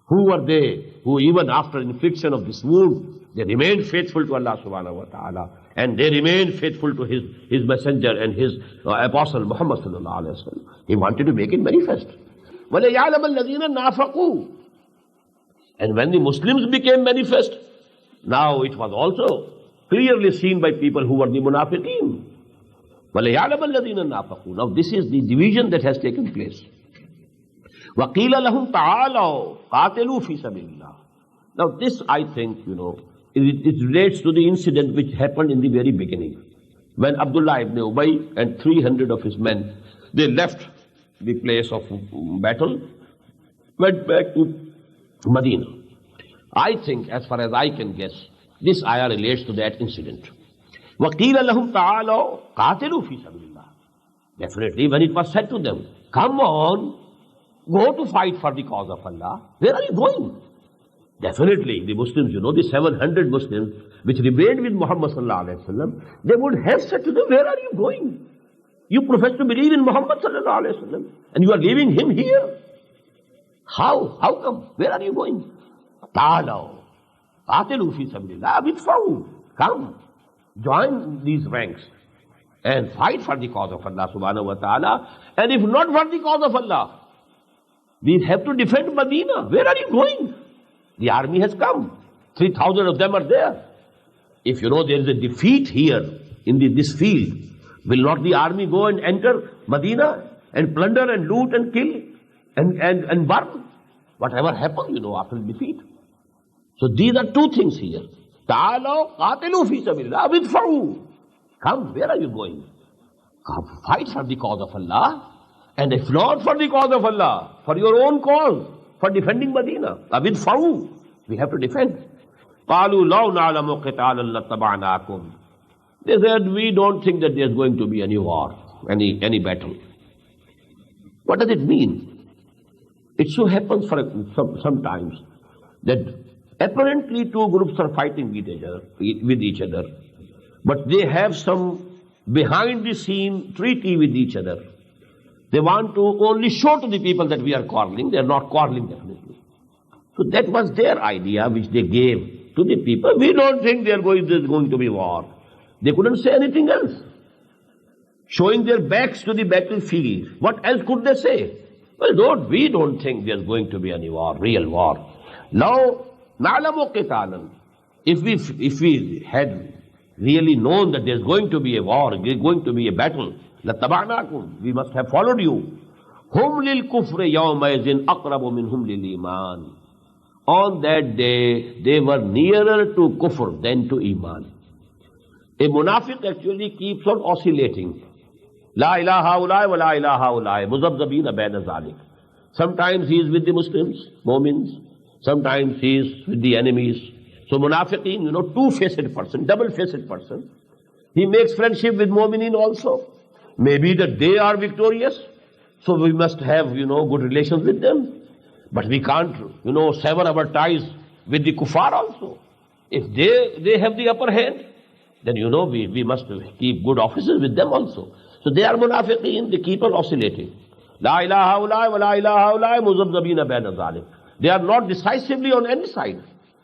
who were they who even after infliction of this wound, they remained faithful to Allah subhanahu wa ta'ala, and they remained faithful to His messenger and His apostle Muhammad sallallahu alayhi wa sallam. He wanted to make it manifest. وَلَيَعْلَمَ الَّذِينَ نَافَقُوا. And when the Muslims became manifest, now it was also clearly seen by people who were the munafiqeen. وَلَيَعْلَمَ الَّذِينَ نَافَقُوا. Now this is the division that has taken place. وَقِيلَ لَهُمْ تَعَالَوْا قَاتِلُوا فِي سَبِيلِ اللَّهِ. Now this, I think, it relates to the incident which happened in the very beginning. When Abdullah ibn Ubay and 300 of his men, they left the place of battle, went back to Medina. I think, as far as I can guess, this ayah relates to that incident. وَقِيلَ لَهُمْ تَعَالَوْا قَاتِلُوا فِي سَبِيلِ اللَّهِ. Definitely, when it was said to them, come on, go to fight for the cause of Allah, where are you going? Definitely, the Muslims, the 700 Muslims which remained with Muhammad sallallahu alayhi wa sallam, they would have said to them, where are you going? You profess to believe in Muhammad sallallahu alayhi wa sallam, and you are leaving him here. How? How come? Where are you going? Ta'alaw, qatilu fi sabilillah, bidfa'u. Come, join these ranks and fight for the cause of Allah subhanahu wa ta'ala. And if not for the cause of Allah, we have to defend Medina. Where are you going? The army has come. 3,000 of them are there. If there is a defeat here in this field, will not the army go and enter Medina and plunder and loot and kill and burn? Whatever happens, after defeat. So these are two things here. Ta'alaw qatilu fi sabilillah bidfa'u. Come, where are you going? Come, fight for the cause of Allah. And if not for the cause of Allah, for your own cause, for defending Medina. Bidfa'u. We have to defend. قَالُوا لَوْ نَعْلَمُ قِتَالًا لَاتَّبَعْنَاكُمْ. They said, we don't think that there's going to be any war, any battle. What does it mean? It so happens sometimes that apparently two groups are fighting with each other, but they have some behind the scene treaty with each other. They want to only show to the people that we are quarreling. They are not quarreling definitely. So that was their idea which they gave to the people. We don't think there's going to be war. They couldn't say anything else. Showing their backs to the battlefield. What else could they say? Well, we don't think there's going to be any war, real war. Now, na'lamu qitalan. If we had really known that there's going to be a war, there's going to be a battle, لَاتَّبَعْنَاكُمْ, we must have followed you. هُمْ لِلْكُفْرِ يَوْمَئِذٍ أَقْرَبُ مِنْهُمْ لِلْإِيمَانِ. On that day, they were nearer to kufr than to iman. A munafiq actually keeps on oscillating. La ilaha ulai wa la ilaha ulai, muzabzabina bayna zalik. Sometimes he is with the Muslims, Mu'mins. Sometimes he is with the enemies. So munafiqeen, two-faced person, double-faced person. He makes friendship with Mu'minin also. Maybe that they are victorious, so we must have, good relations with them. But we can't, sever our ties with the kuffar also. If they have the upper hand, then, we must keep good offices with them also. So they are munafiqeen, they keep on oscillating. La ilaha ulai wa la ilaha ulai muzabzabina bayna zalik. They are not decisively on any side.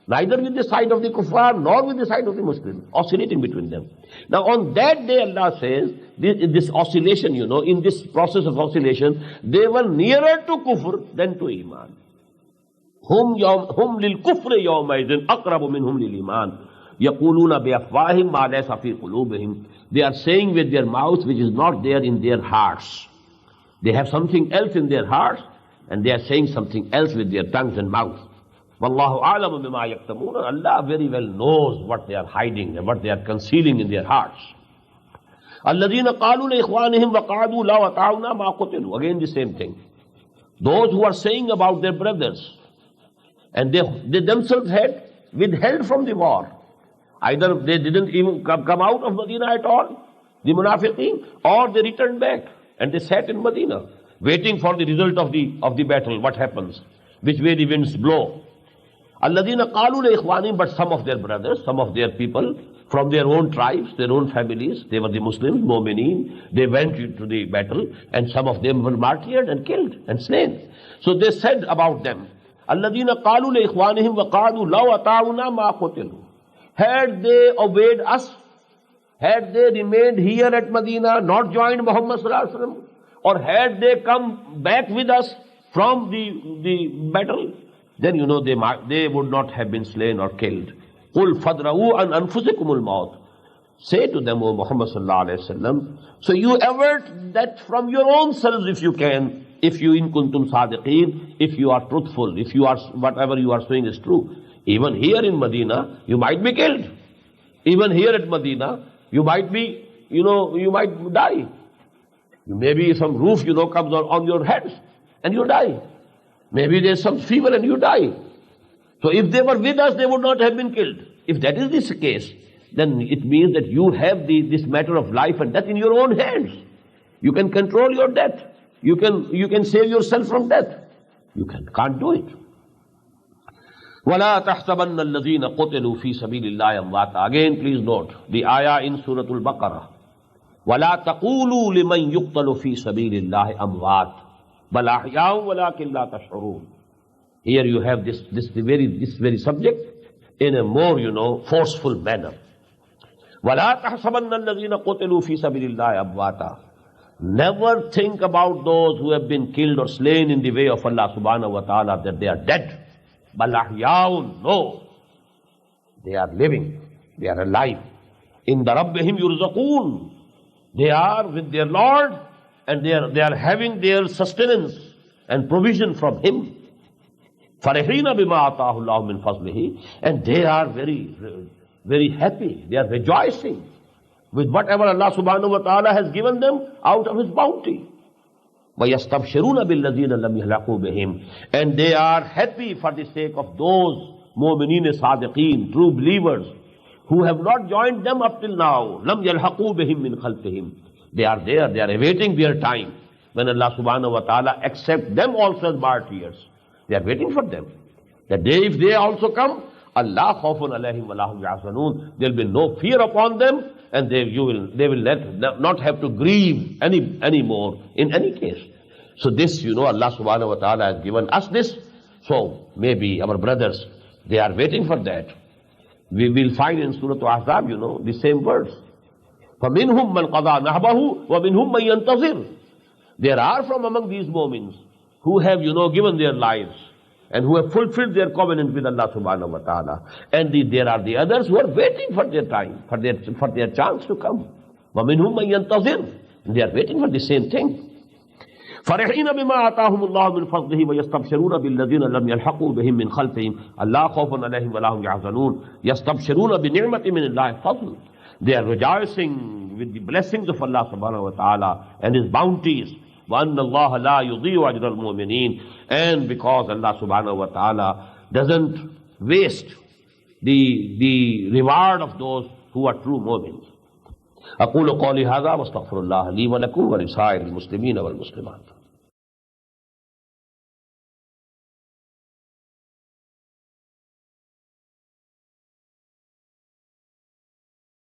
Neither with the side of the kuffar, nor with the side of the Muslim. Oscillating between them. Now on that day Allah says, this oscillation, in this process of oscillation, they were nearer to kufr than to iman. Hum lil kufri yawmaidin aqrabu minhum lil iman. Yaquluna bi afwahim ma laysa fi qulubihim. They are saying with their mouths which is not there in their hearts. They have something else in their hearts, and they are saying something else with their tongues and mouths. Wallahu a'lamu bima yaktamuna. Allah very well knows what they are hiding and what they are concealing in their hearts. Alladhina qalu li ikhwanihim wa qa'adu law ata'una ma qutilu. Again the same thing. Those who are saying about their brothers, and they themselves had withheld from the war. Either they didn't even come out of Medina at all, the munafiqeen, or they returned back and they sat in Medina, waiting for the result of the battle, what happens, which way the winds blow. Alladhina qalu li ikhwanihim, but some of their brothers, some of their people, from their own tribes, their own families, they were the Muslims, Mu'mineen, they went into the battle, and some of them were martyred and killed and slain. So they said about them, Alladhina qalu li ikhwanihim wa qa'adu law ata'una ma qutilu. Had they obeyed us, had they remained here at Medina, not joined Muhammad sallallahu alaihi wasallam, or had they come back with us from the battle, then they would not have been slain or killed. Qul fadra'u an anfusikumul maut. Say to them, O Muhammad sallallahu alaihi wasallam, so you avert that from your own selves if you can, if you in kuntum sadiqeen, if you are truthful, if you are whatever you are saying is true. Even here in Medina, you might be killed. Even here at Medina, you might be, you might die. Maybe some roof, comes on your heads and you die. Maybe there's some fever and you die. So if they were with us, they would not have been killed. If that is this case, then it means that you have this matter of life and death in your own hands. You can control your death. You can save yourself from death. You can't do it. وَلَا تَحْسَبَنَّ الَّذِينَ قُتِلُوا فِي سَبِيلِ اللَّهِ أَمْوَاتًا. Again, please note the ayah in Surah Al-Baqarah. وَلَا تَقُولُوا لِمَنْ يُقْتَلُ فِي سَبِيلِ اللَّهِ أَمْوَاتًا بَلْ أَحْيَاءٌ وَلَكِنْ لَا تَشْعُرُونَ. Here you have this very subject in a more, forceful manner. وَلَا تَحْسَبَنَّ الَّذِينَ قُتِلُوا فِي سَبِيلِ اللَّهِ أَمْوَاتًا. Never think about those who have been killed or slain in the way of Allah subhanahu wa ta'ala that they are dead. بَلْ أَحْيَاءٌ. No. They are living. They are alive. إِنَّ رَبِّهِمْ يُرْزَقُونَ. They are with their Lord and they are having their sustenance and provision from Him. فَرِحِينَ بِمَا آتَاهُ اللَّهُ مِنْ فَضْلِهِ. And they are very, very happy. They are rejoicing with whatever Allah subhanahu wa ta'ala has given them out of His bounty. وَيَسْتَبْشِرُونَ بِالَّذِينَ لَمْ يَلْحَقُوا بِهِمْ. And they are happy for the sake of those mu'mineen sadiqeen, true believers, who have not joined them up till now. لَمْ يَلْحَقُوا بِهِمْ مِنْ خَلْفِهِمْ. They are there, they are awaiting their time when Allah subhanahu wa ta'ala accepts them also as martyrs. They are waiting for them. That day, if they also come, Allah khawfun alayhim wa lahum yahzanun. There will be no fear upon them, and they will not have to grieve any more in any case. So this, Allah subhanahu wa ta'ala has given us this. So maybe our brothers, they are waiting for that. We will find in Surah Ahzab, the same words. فَمِنْهُمْ مَنْ قَضَى نَحْبَهُ وَمِنْهُمْ مَنْ يَنْتَظِرُ. There are from among these moments who have, given their lives, and who have fulfilled their covenant with Allah subhanahu wa ta'ala. And there are the others who are waiting for their time, for their chance to come. وَمِنْهُمْ مَنْ يَنْتَظِرُ. They are waiting for the same thing. فَرِحِينَ بِمَا آتَاهُمُ اللَّهُ مِنْ فَضْلِهِ وَيَسْتَبْشِرُونَ بِالَّذِينَ لَمْ يَلْحَقُوا بِهِمْ مِنْ خَلْفِهِمْ أَلَّا خَوْفٌ عَلَيْهِمْ وَلَا هُمْ يَحْزَنُونَ يَسْتَبْشِرُونَ بِنِعْمَةٍ مِنَ اللَّهِ فَضْلٍ. They are rejoicing with the blessings of Allah subhanahu wa ta'ala and His bounties. وَأَنَّ اللَّهَ لَا يُضِيعُ أَجْرَ الْمُؤْمِنِينَ. And because Allah subhanahu wa ta'ala doesn't waste the reward of those who are true mu'mins. أقول قولي هذا واستغفر الله لي ولكم ولسائر المسلمين والمسلمات.